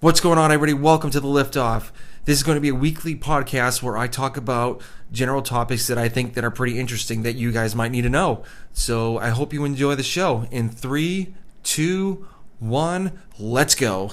What's going on, everybody? Welcome to the Liftoff. This is going to be a weekly podcast where I talk about general topics that I think that are pretty interesting that you guys might need to know. So I hope you enjoy the show. In 3, 2, 1, let's go.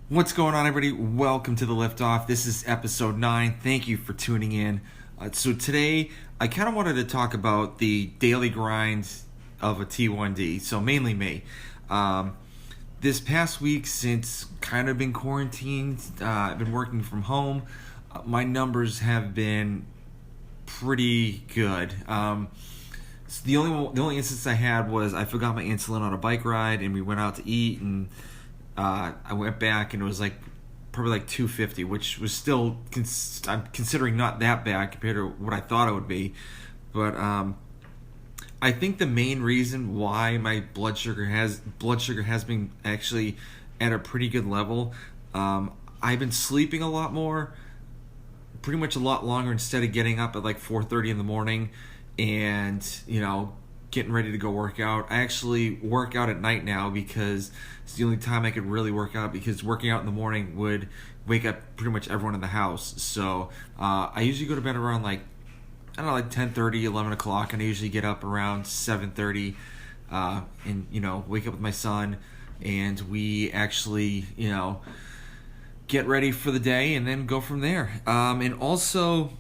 What's going on, everybody? Welcome to the Liftoff. This is episode 9. Thank you for tuning in. So today, I kind of wanted to talk about the daily grind of a T1D. So mainly me. This past week, since kind of been quarantined, I've been working from home. My numbers have been pretty good. So the only instance I had was I forgot my insulin on a bike ride, and we went out to eat, and I went back and it was probably like 250, which was still I'm considering not that bad compared to what I thought it would be. But I think the main reason why my blood sugar has been actually at a pretty good level. I've been sleeping a lot more, pretty much a lot longer, instead of getting up at like 4:30 in the morning and getting ready to go work out. I actually work out at night now because it's the only time I could really work out, because working out in the morning would wake up pretty much everyone in the house. So I usually go to bed around like 10:30, 11 o'clock, and I usually get up around 7:30 and wake up with my son, and we actually get ready for the day and then go from there. And also,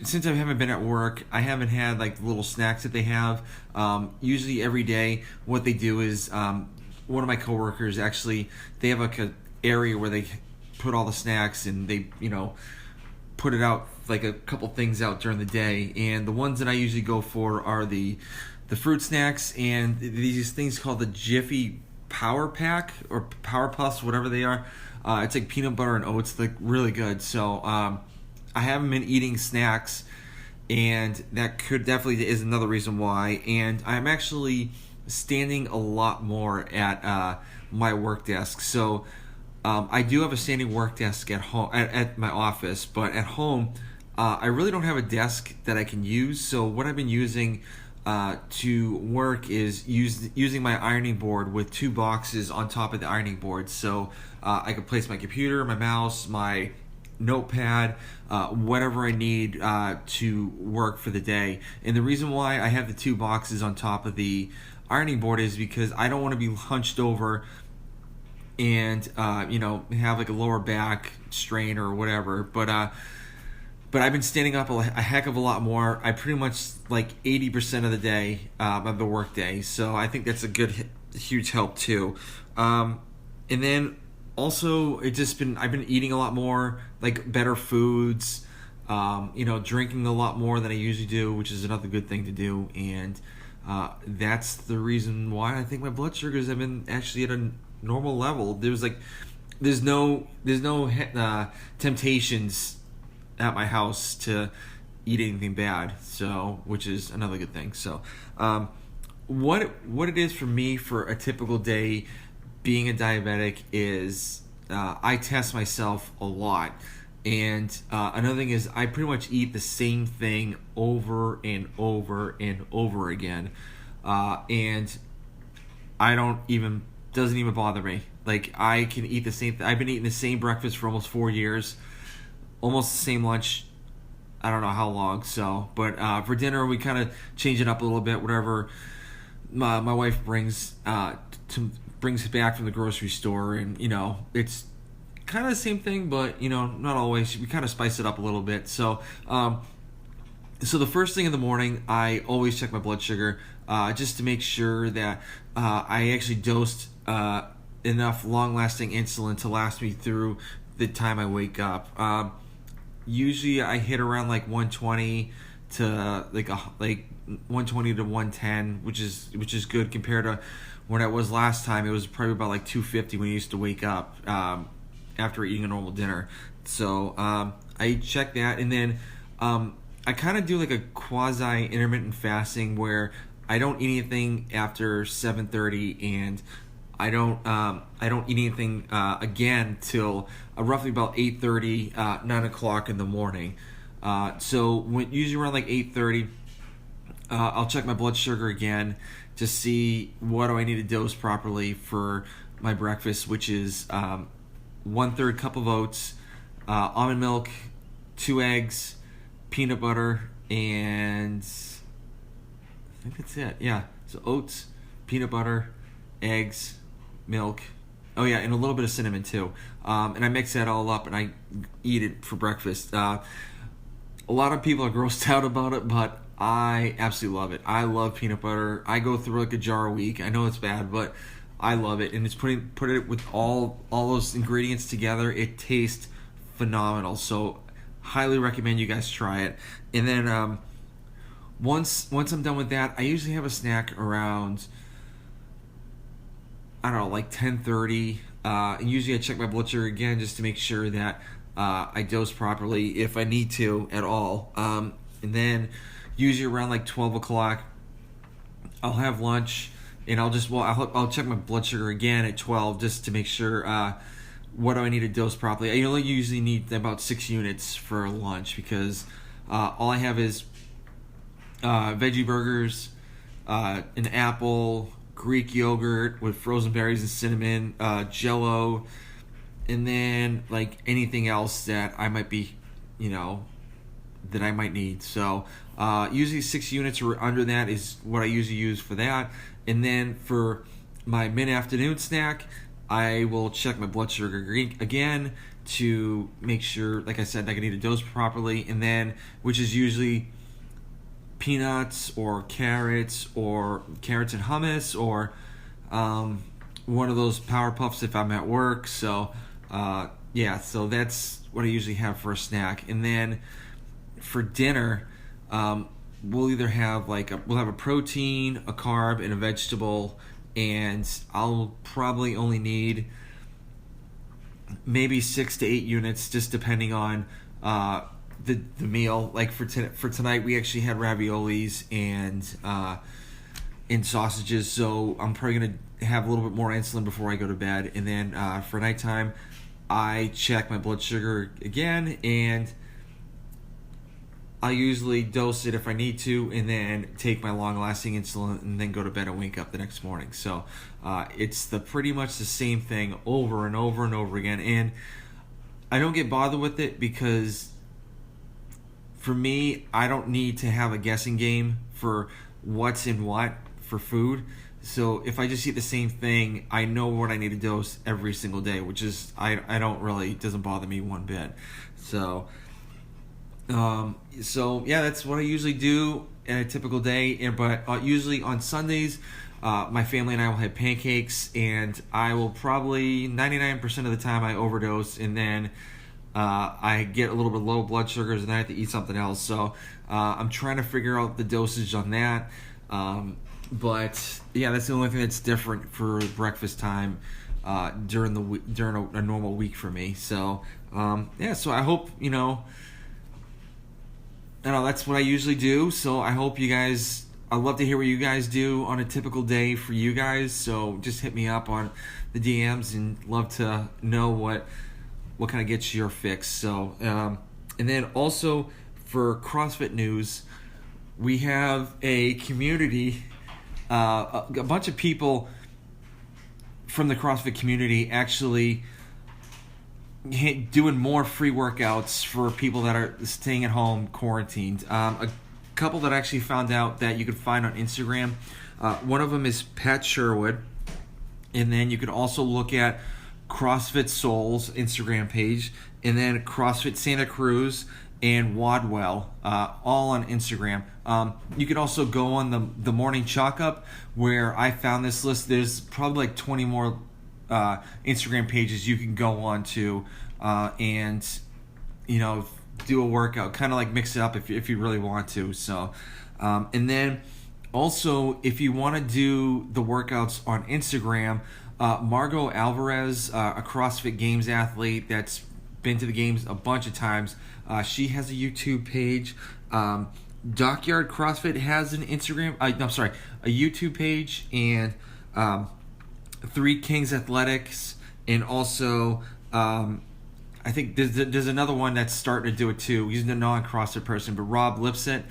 since I haven't been at work, I haven't had like the little snacks that they have. Usually every day, what they do is one of my coworkers they have like an area where they put all the snacks, and they put it out, like a couple things out during the day. And the ones that I usually go for are the fruit snacks and these things called the Jiffy Power Pack or Power Puffs, whatever they are. It's like peanut butter and oats, like really good. So I haven't been eating snacks, and that definitely is another reason why. And I'm actually standing a lot more at my work desk. So I do have a standing work desk at home, at my office, but at home, I really don't have a desk that I can use. So what I've been using to work is using my ironing board with 2 boxes on top of the ironing board. So I can place my computer, my mouse, my notepad, whatever I need to work for the day. And the reason why I have the 2 boxes on top of the ironing board is because I don't want to be hunched over and have like a lower back strain or whatever. But I've been standing up a heck of a lot more. I pretty much like 80% of the day of the work day. So I think that's a huge help too. And then also, I've been eating a lot more, like better foods, drinking a lot more than I usually do, which is another good thing to do. And that's the reason why I think my blood sugars have been actually at a normal level. There's no temptations at my house to eat anything bad, so which is another good thing. So what it is for me for a typical day being a diabetic is I test myself a lot. And another thing is I pretty much eat the same thing over and over and over again. And doesn't even bother me. Like, I can eat the same I've been eating the same breakfast for almost 4 years. Almost the same lunch. I don't know how long. So, but for dinner we kind of change it up a little bit. Whatever my wife brings it back from the grocery store, and it's kind of the same thing, but not always. We kind of spice it up a little bit. So so the first thing in the morning, I always check my blood sugar just to make sure that I actually dosed enough long-lasting insulin to last me through the time I wake up. Usually I hit around like 120 to like 120 to 110, which is good compared to when I was last time. It was probably about like 250 when I used to wake up after eating a normal dinner. So I check that, and then I kind of do like a quasi intermittent fasting where I don't eat anything after 7:30, and I don't eat anything again till roughly about 8:30, 9 o'clock in the morning. So usually around like 8:30, I'll check my blood sugar again to see what do I need to dose properly for my breakfast, which is 1/3 cup of oats, almond milk, 2 eggs, peanut butter, and I think that's it. Yeah, so oats, peanut butter, eggs, milk. Oh yeah, and a little bit of cinnamon too. And I mix that all up and I eat it for breakfast. A lot of people are grossed out about it, but I absolutely love it. I love peanut butter. I go through like a jar a week. I know it's bad, but I love it. And it's put it with all those ingredients together. It tastes phenomenal. So highly recommend you guys try it. And then once I'm done with that, I usually have a snack around, I don't know, like 10:30. And usually I check my blood sugar again just to make sure that I dose properly if I need to at all. And then usually around like 12 o'clock, I'll have lunch and I'll check my blood sugar again at 12 just to make sure what do I need to dose properly. I only usually need about 6 units for lunch because all I have is veggie burgers, an apple, Greek yogurt with frozen berries and cinnamon, Jello, and then like anything else that I might be, that I might need. So usually 6 units or under that is what I usually use for that. And then for my mid-afternoon snack, I will check my blood sugar again to make sure, like I said, I can eat a dose properly. And then, which is usually peanuts or carrots and hummus or one of those Power Puffs if I'm at work. So so that's what I usually have for a snack. And then for dinner, we'll either have we'll have a protein, a carb, and a vegetable, and I'll probably only need maybe 6 to 8 units, just depending on the meal. Like for tonight, we actually had raviolis and sausages, so I'm probably gonna have a little bit more insulin before I go to bed. And then for nighttime, I check my blood sugar again, and I usually dose it if I need to, and then take my long-lasting insulin, and then go to bed and wake up the next morning. So it's pretty much the same thing over and over and over again. And I don't get bothered with it because for me, I don't need to have a guessing game for what's in what for food. So if I just eat the same thing, I know what I need to dose every single day, which is I don't really, it doesn't bother me one bit. So yeah, that's what I usually do in a typical day. But usually on Sundays, my family and I will have pancakes, and I will probably 99% of the time I overdose, and then I get a little bit low blood sugars, and I have to eat something else. So I'm trying to figure out the dosage on that. But yeah, that's the only thing that's different for breakfast time during a normal week for me. So so I hope that's what I usually do. So I hope you guys, I'd love to hear what you guys do on a typical day for you guys. So just hit me up on the DMs, and love to know what kind of gets your fix. So and then also for CrossFit news, we have a community, a bunch of people from the CrossFit community actually doing more free workouts for people that are staying at home quarantined. A couple that I actually found out that you could find on Instagram. One of them is Pat Sherwood, and then you could also look at CrossFit Soul's Instagram page, and then CrossFit Santa Cruz and Wadwell, all on Instagram. You could also go on the Morning Chalk Up, where I found this list. There's probably like 20 more Instagram pages you can go on to and do a workout, kind of like mix it up if you really want to. So and then also, if you want to do the workouts on Instagram, Margot Alvarez, a CrossFit Games athlete that's been to the games a bunch of times, she has a YouTube page. Dockyard CrossFit has an Instagram, a YouTube page, and Three Kings Athletics, and also I think there's another one that's starting to do it too. He's a non-CrossFit person, but Rob Lipset,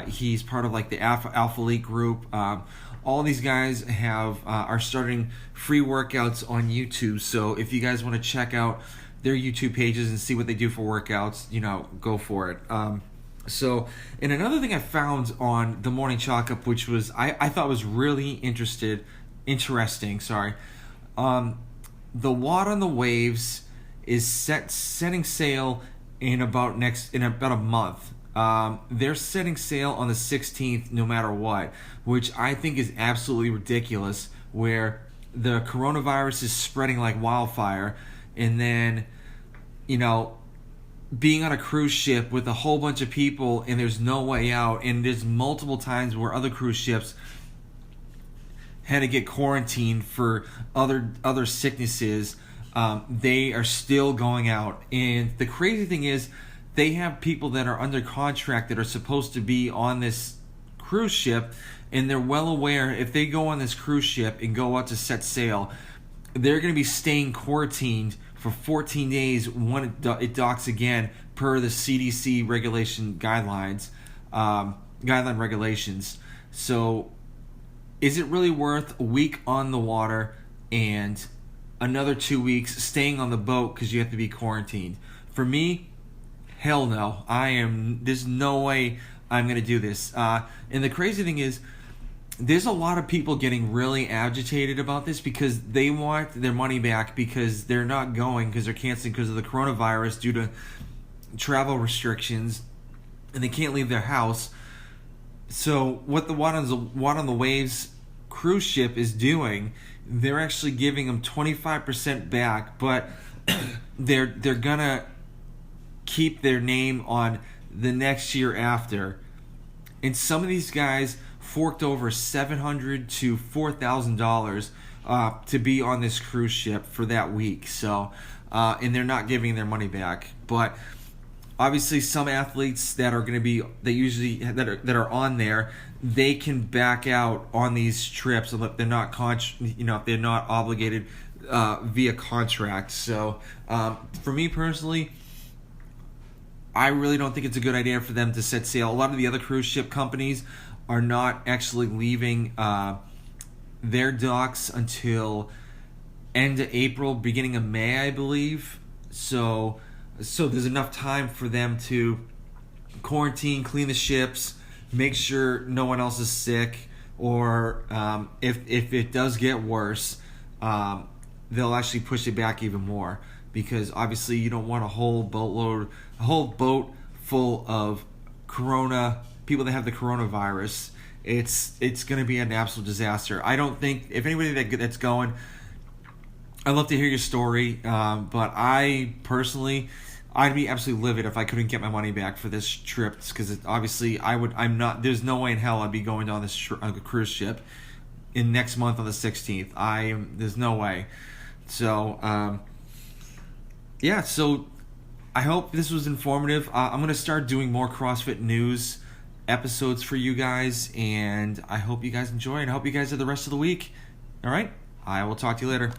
he's part of like the Alpha Elite group. All these guys are starting free workouts on YouTube. So if you guys want to check out their YouTube pages and see what they do for workouts, go for it. And another thing I found on the Morning Chalk Up, which was I thought was really interesting. The Watt on the Waves is setting sail in about a month. They're setting sail on the 16th no matter what, which I think is absolutely ridiculous, where the coronavirus is spreading like wildfire, and then being on a cruise ship with a whole bunch of people and there's no way out, and there's multiple times where other cruise ships had to get quarantined for other sicknesses. They are still going out, and the crazy thing is they have people that are under contract that are supposed to be on this cruise ship, and they're well aware if they go on this cruise ship and go out to set sail, they're going to be staying quarantined for 14 days when it docks again, per the CDC guideline regulations. So is it really worth a week on the water and another 2 weeks staying on the boat because you have to be quarantined? For me, hell no. There's no way I'm going to do this. And the crazy thing is, there's a lot of people getting really agitated about this because they want their money back because they're not going, because they're canceling because of the coronavirus due to travel restrictions, and they can't leave their house. So what the Watt on the Waves cruise ship is doing, they're actually giving them 25% back, but they're gonna keep their name on the next year after. And some of these guys forked over $700 to $4,000 to be on this cruise ship for that week. So, and they're not giving their money back. But obviously, some athletes that are going to be that are on there, they can back out on these trips if they're not if they're not obligated via contract. So, for me personally, I really don't think it's a good idea for them to set sail. A lot of the other cruise ship companies are not actually leaving their docks until end of April, beginning of May, I believe. So there's enough time for them to quarantine, clean the ships, make sure no one else is sick, or if it does get worse, they'll actually push it back even more, because obviously you don't want a whole boat full of people that have the coronavirus. It's going to be an absolute disaster. I don't think, if anybody that's going, I'd love to hear your story, but I personally, I'd be absolutely livid if I couldn't get my money back for this trip, because obviously there's no way in hell I'd be going on this cruise ship in next month on the 16th. There's no way. So, so I hope this was informative. I'm going to start doing more CrossFit news episodes for you guys, and I hope you guys enjoy, and I hope you guys have the rest of the week. All right? I will talk to you later.